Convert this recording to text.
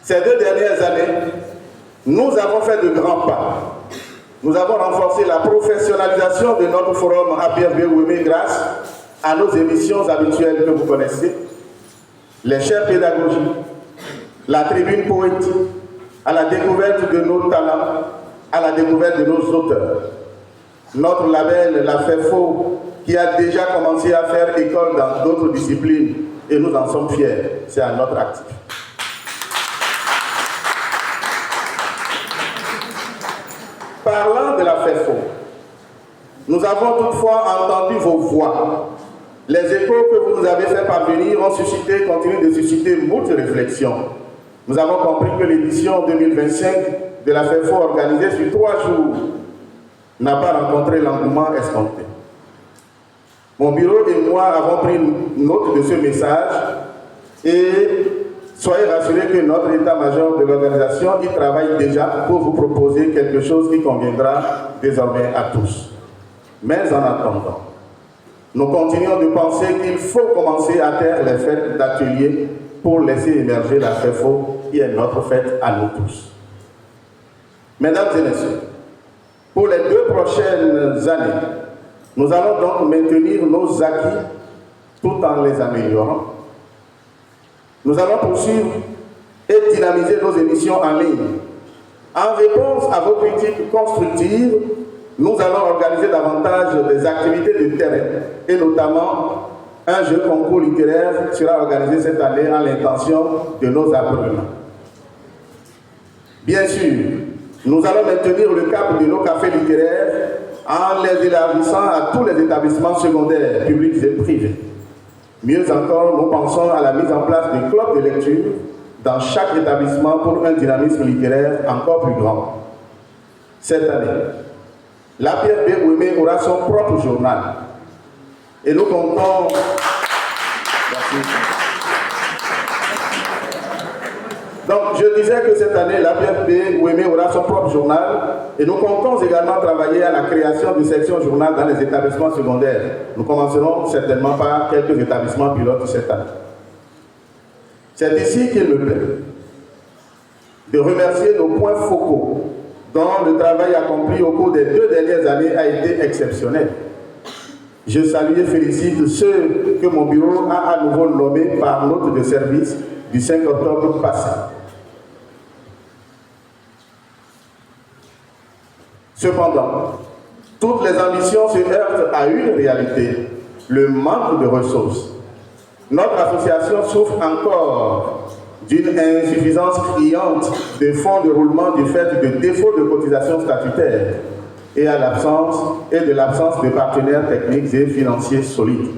Ces 2 dernières années, nous avons fait de grands pas. Nous avons renforcé la professionnalisation de notre forum APFB-Ouémé grâce à nos émissions habituelles que vous connaissez, les chaires pédagogiques, la tribune poétique, à la découverte de nos talents, à la découverte de nos auteurs. Notre label, la FEFO, qui a déjà commencé à faire école dans d'autres disciplines, et nous en sommes fiers, c'est à notre actif. Parlant de la FEFO, nous avons toutefois entendu vos voix. Les échos que vous nous avez fait parvenir ont suscité, continuent de susciter moult réflexions. Nous avons compris que l'édition 2025 de la FEFO organisée sur 3 jours n'a pas rencontré l'engouement escompté. Mon bureau et moi avons pris note de ce message et soyez rassurés que notre état-major de l'organisation y travaille déjà pour vous proposer quelque chose qui conviendra désormais à tous. Mais en attendant, nous continuons de penser qu'il faut commencer à taire les fêtes d'ateliers pour laisser émerger la FEFO qui est notre fête à nous tous. Mesdames et messieurs, pour les 2 prochaines années, nous allons donc maintenir nos acquis tout en les améliorant. Nous allons poursuivre et dynamiser nos émissions en ligne. En réponse à vos critiques constructives, nous allons organiser davantage des activités de terrain et notamment un jeu concours littéraire sera organisé cette année en l'intention de nos apprenants. Bien sûr, nous allons maintenir le cap de nos cafés littéraires en les élargissant à tous les établissements secondaires, publics et privés. Mieux encore, nous pensons à la mise en place de clubs de lecture dans chaque établissement pour un dynamisme littéraire encore plus grand. Cette année, l'APFB-Ouémé aura son propre journal. Et nous comptons... Merci. Donc, je disais que cette année, l'APFB-Ouémé aura son propre journal et nous comptons également travailler à la création de sections journal dans les établissements secondaires. Nous commencerons certainement par quelques établissements pilotes cette année. C'est ici qu'il me plaît de remercier nos points focaux dont le travail accompli au cours des 2 dernières années a été exceptionnel. Je salue et félicite ceux que mon bureau a à nouveau nommés par note de service du 5 octobre passé. Cependant, toutes les ambitions se heurtent à une réalité, le manque de ressources. Notre association souffre encore d'une insuffisance criante de fonds de roulement du fait de défauts de cotisation statutaire et de l'absence de partenaires techniques et financiers solides.